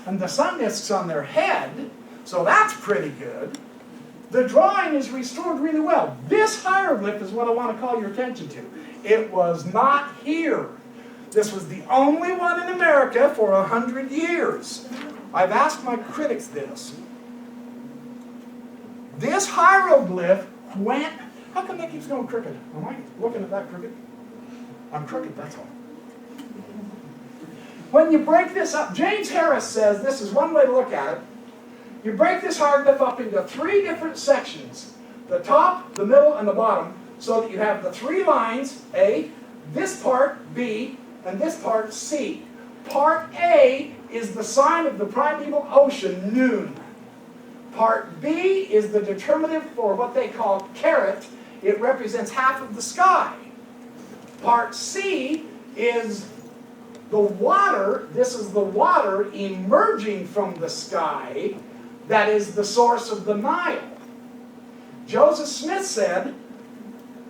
and the sun disc's on their head, so that's pretty good. The drawing is restored really well. This hieroglyph is what I want to call your attention to. It was not here. This was the only one in America for 100 years. I've asked my critics this. This hieroglyph went... How come that keeps going crooked? Am I looking at that crooked? I'm crooked, that's all. When you break this up, James Harris says this is one way to look at it. You break this hieroglyph up into 3 different sections. The top, the middle, and the bottom, so that you have the 3 lines, A, this part, B, and this part, C. Part A is the sign of the primeval ocean, noon. Part B is the determinative for what they call carat. It represents half of the sky. Part C is the water. This is the water emerging from the sky. That is the source of the Nile. Joseph Smith said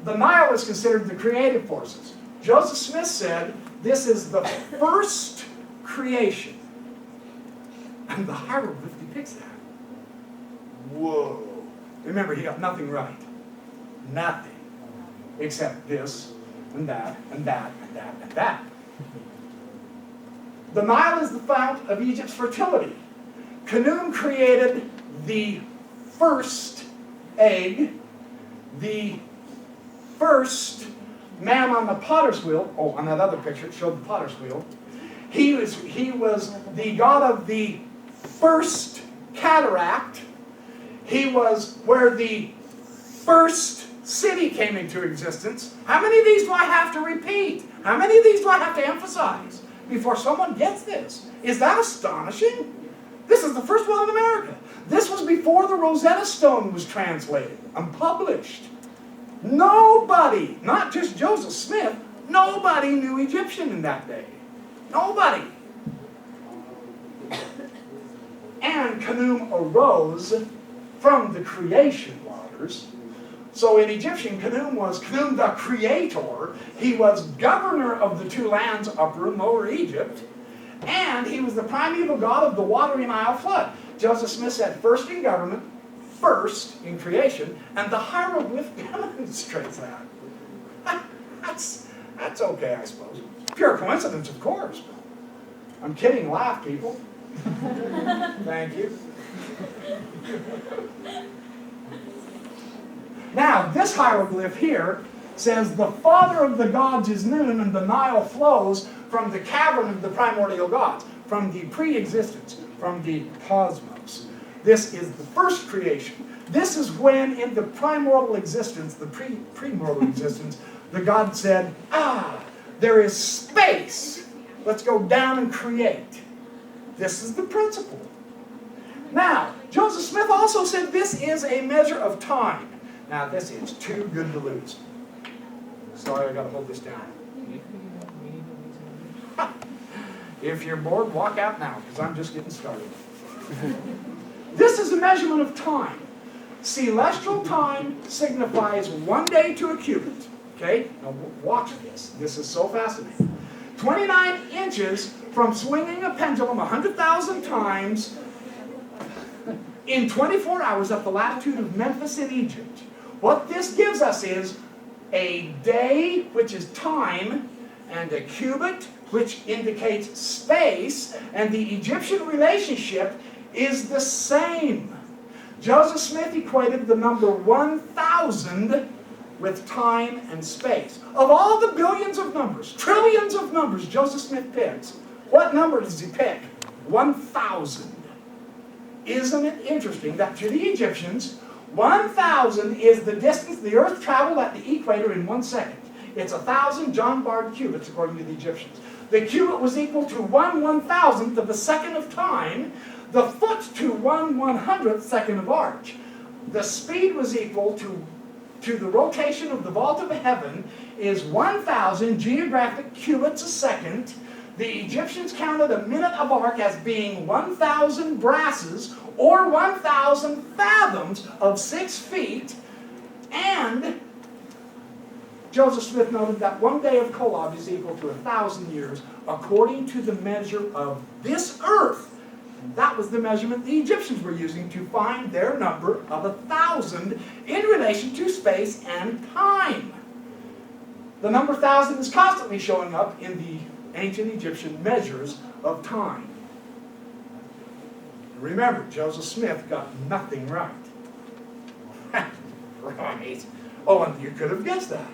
the Nile is considered the creative forces. Joseph Smith said this is the first creation. And the hieroglyph depicts that. Whoa. Remember, he got nothing right. Nothing. Except this, and that, and that, and that, and that. The Nile is the fount of Egypt's fertility. Khnum created the first egg, the first man on the potter's wheel. Oh, on that other picture, it showed the potter's wheel. He was the god of the first cataract. He was where the first city came into existence. How many of these do I have to repeat? How many of these do I have to emphasize before someone gets this? Is that astonishing? This is the first one in America. This was before the Rosetta Stone was translated and published. Nobody, not just Joseph Smith, nobody knew Egyptian in that day. Nobody. And Khnum arose from the creation waters. So in Egyptian, Khnum was Khnum the creator. He was governor of the 2 lands, Upper and Lower Egypt. And he was the primeval god of the watery Nile flood. Joseph Smith said first in government, first in creation, and the hieroglyph demonstrates that. That's okay, I suppose. Pure coincidence, of course. I'm kidding, laugh, people. Thank you. Now, this hieroglyph here says the father of the gods is noon, and the Nile flows from the cavern of the primordial gods, from the pre-existence, from the cosmos. This is the first creation. This is when, in the primordial existence, the pre-mortal existence, the God said, there is space. Let's go down and create. This is the principle. Now, Joseph Smith also said this is a measure of time. Now, this is too good to lose. Sorry, I got to hold this down. If you're bored, walk out now, because I'm just getting started. This is a measurement of time. Celestial time signifies 1 day to a cubit. Okay? Now watch this. This is so fascinating. 29 inches from swinging a pendulum 100,000 times in 24 hours at the latitude of Memphis in Egypt. What this gives us is a day, which is time, and a cubit, which indicates space, and the Egyptian relationship is the same. Joseph Smith equated the number 1,000 with time and space. Of all the billions of numbers, trillions of numbers Joseph Smith picks, what number does he pick? 1,000. Isn't it interesting that to the Egyptians, 1,000 is the distance the earth traveled at the equator in 1 second. It's 1,000 John Bard cubits according to the Egyptians. The cubit was equal to 1/1,000th of a second of time, the foot to 1/100th second of arch. The speed was equal to the rotation of the vault of heaven is 1,000 geographic cubits a second. The Egyptians counted a minute of arc as being 1,000 brasses, or 1,000 fathoms of 6 feet, and Joseph Smith noted that 1 day of Kolob is equal to 1,000 years, according to the measure of this earth. that was the measurement the Egyptians were using to find their number of 1,000 in relation to space and time. The number 1,000 is constantly showing up in the ancient Egyptian measures of time. Remember, Joseph Smith got nothing right. Right. Oh, and you could have guessed that.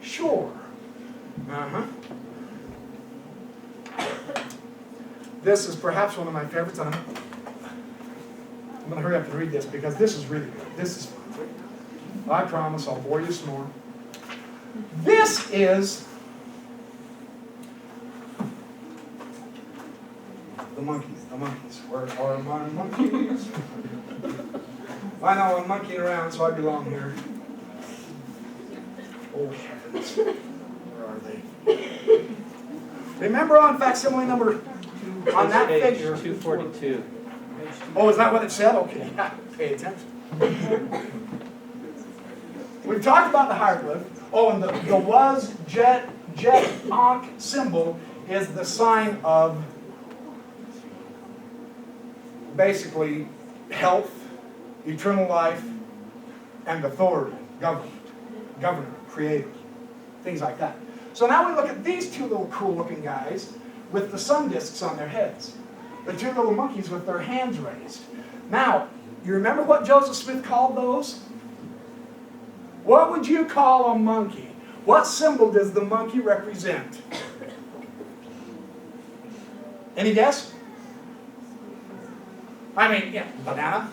Sure. This is perhaps one of my favorites. I'm going to hurry up and read this because this is really good. This is fun. I promise I'll bore you some more. This is the monkeys. The monkeys. Where are my monkeys? I know I'm monkeying around, so I belong here. Oh, heavens. Where are they? Remember on facsimile number, on that figure? 242. Oh, is that what it said? Okay, pay attention. We've talked about the hieroglyph. Oh, and the was, jet, ankh symbol is the sign of basically health, eternal life, and authority, governor, creator, things like that. So now we look at these two little cool-looking guys with the sun discs on their heads. The two little monkeys with their hands raised. Now, you remember what Joseph Smith called those? What would you call a monkey? What symbol does the monkey represent? Any guess? I mean, yeah, banana.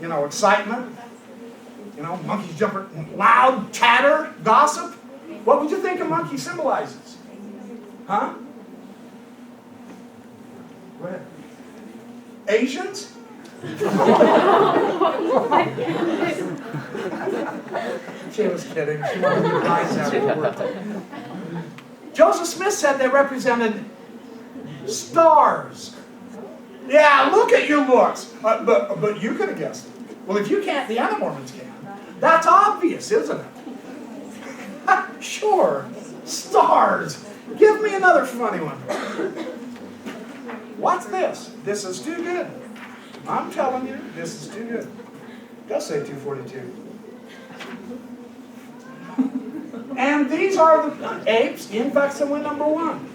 You know, excitement. You know, monkeys jumping, loud chatter, gossip. What would you think a monkey symbolizes? Huh? Go ahead. Asians? She was kidding. She wanted to rise afterward. Joseph Smith said they represented stars. Yeah, look at your looks. But you could have guessed it. Well, if you can't, the other Mormons can. That's obvious, isn't it? Sure. Stars. Give me another funny one. What's this? This is too good. I'm telling you, this is too good. Go say 242. And these are the apes in facsimile number 1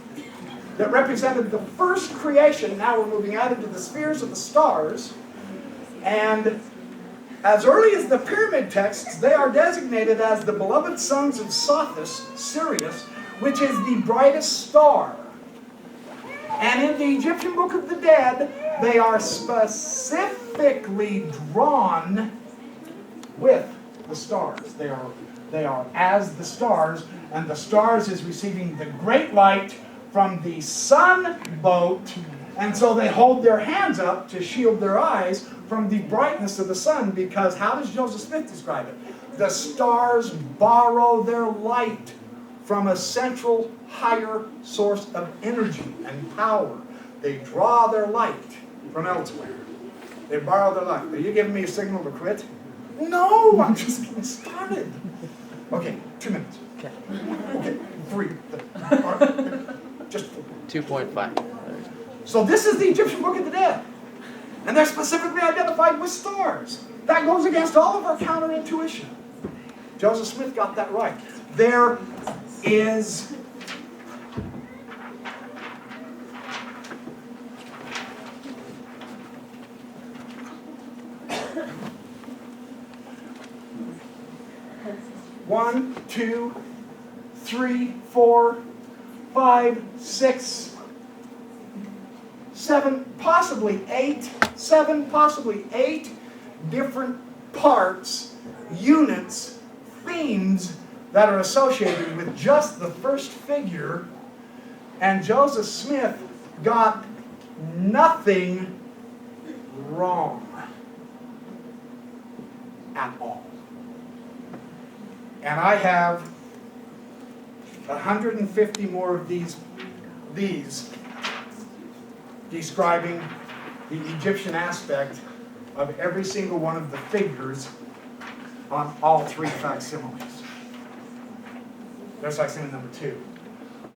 that represented the first creation. Now we're moving out into the spheres of the stars. And as early as the pyramid texts, they are designated as the beloved sons of Sothis, Sirius, which is the brightest star. And in the Egyptian Book of the Dead, they are specifically drawn with the stars. They are as the stars, and the stars is receiving the great light from the sun boat, and so they hold their hands up to shield their eyes from the brightness of the sun, because how does Joseph Smith describe it? The stars borrow their light from a central higher source of energy and power. They draw their light from elsewhere. They borrow their light. Are you giving me a signal to quit? No, I'm just getting started. Okay, 2 minutes. Okay. Okay, 3. Just 2.5. So this is the Egyptian Book of the Dead. And they're specifically identified with stars. That goes against all of our counterintuition. Joseph Smith got that right. There is one, 2, 3, 4, 5, 6, 7, possibly 8, 7, possibly 8 different parts, units, themes that are associated with just the first figure, and Joseph Smith got nothing wrong at all. And I have 150 more of these describing the Egyptian aspect of every single one of the figures on all 3 facsimiles. There's facsimile number 2.